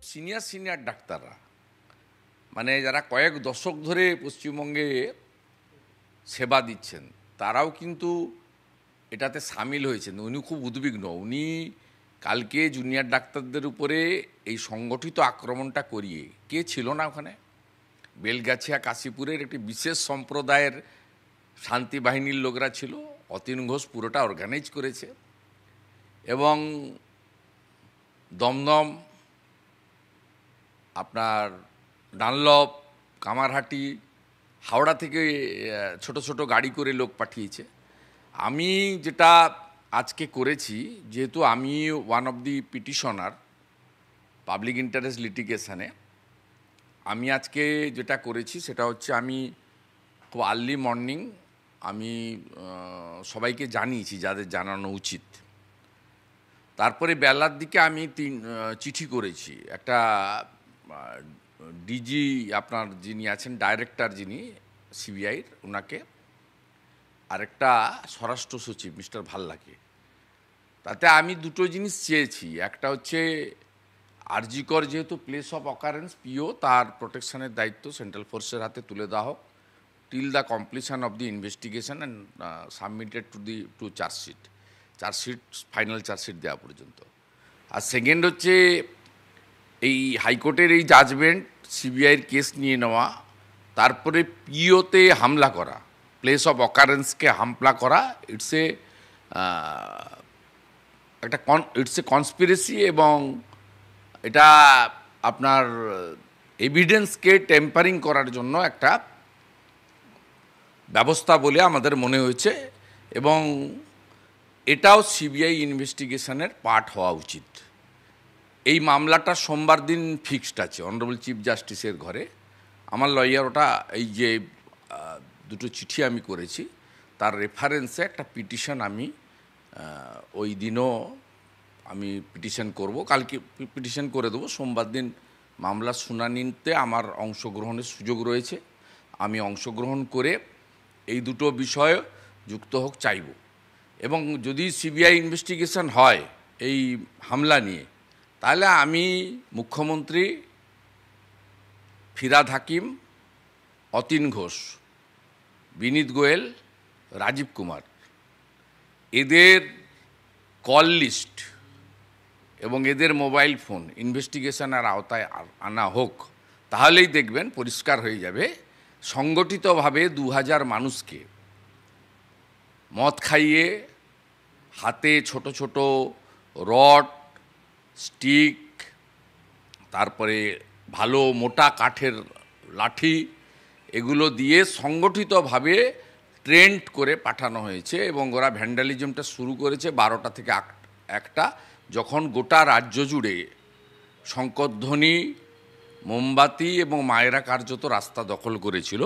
Senior senior ডাক্তাররা মানে যারা কয়েক দশক ধরে পশ্চিমবঙ্গে সেবা দিচ্ছেন তারাও কিন্তু এটাতে সামিল হয়েছেন। উনি খুব উদ্বিগ্ন। উনি কালকে জুনিয়র ডাক্তারদের উপরে এই সংগঠিত আক্রমণটা করিয়ে, কে ছিল না ওখানে, বেলগাছিয়া কাশীপুরের একটি বিশেষ সম্প্রদায়ের শান্তি বাহিনীর লোকরা ছিল। অতীন ঘোষ পুরোটা অর্গানাইজ করেছে এবং দমদম, আপনার ডানলপ, কামারহাটি, হাওড়া থেকে ছোট ছোট গাড়ি করে লোক পাঠিয়েছে। আমি যেটা আজকে করেছি, যেহেতু আমি one of the petitioner public interest লিটিগেশনে, আমি আজকে যেটা করেছি সেটা হচ্ছে আমি খুব আর্লি মর্নিং আমি সবাইকে জানিয়েছি যাদের জানানো উচিত। তারপরে বেলার দিকে আমি চিঠি করেছি একটা ডিজি, আপনার যিনি আছেন ডাইরেক্টর যিনি সিবিআইর, ওনাকে, আরেকটা স্বরাষ্ট্র সচিব মিস্টার ভাল্লাকে। তাতে আমি দুটো জিনিস চেয়েছি। একটা হচ্ছে আরজি কর যেহেতু প্লেস অফ অকারেন্স, পিও তার প্রোটেকশনের দায়িত্ব সেন্ট্রাল ফোর্সের হাতে তুলে দেওয়া হোক till the completion of the investigation and submitted to chargesheet final chargesheet দেওয়া পর্যন্ত। আর সেকেন্ড হচ্ছে এই হাইকোর্টের এই জাজমেন্ট, সিবিআইয়ের কেস নিয়ে নেওয়া, তারপরে পিওতে হামলা করা, প্লেস অফ অকারেন্সকে হামলা করা, ইটস এ কনস্পিরেসি এবং এটা আপনার এভিডেন্সকে টেম্পারিং করার জন্য একটা ব্যবস্থা বলে আমাদের মনে হয়েছে এবং এটাও সিবিআই ইনভেস্টিগেশনের পার্ট হওয়া উচিত। এই মামলাটা সোমবার দিন ফিক্সড আছে অনারেবল চিফ জাস্টিসের ঘরে। আমার লয়ার ওটা, এই যে দুটো চিঠি আমি করেছি তার রেফারেন্সে একটা পিটিশন আমি ওই দিনও আমি পিটিশন করব, কালকে পিটিশন করে দেবো। সোমবার দিন মামলার শুনানিতে আমার অংশগ্রহণের সুযোগ রয়েছে। আমি অংশগ্রহণ করে এই দুটো বিষয় যুক্ত হোক চাইব এবং যদি সিবিআই ইনভেস্টিগেশন হয় এই হামলা নিয়ে, তাহলে আমি মুখ্যমন্ত্রী, ফিরহাদ হাকিম, অতীন ঘোষ, বিনীত গোয়েল, রাজীব কুমার, এদের কল লিস্ট এবং এদের মোবাইল ফোন ইনভেস্টিগেশনের আওতায় আনা হোক। তাহলেই দেখবেন পরিষ্কার হয়ে যাবে সংগঠিতভাবে 2000 মানুষকে মদ খাইয়ে, হাতে ছোট ছোট রড, স্টিক, তারপরে ভালো মোটা কাঠের লাঠি, এগুলো দিয়ে সংগঠিতভাবে ট্রেন্ড করে পাঠানো হয়েছে এবং ওরা ভ্যান্ডালিজমটা শুরু করেছে 12টা থেকে 1টা, যখন গোটা রাজ্য জুড়ে শঙ্করধ্বনি, মোমবাতি এবং মায়েরা কার্যত রাস্তা দখল করেছিল।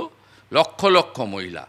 লক্ষ লক্ষ মহিলা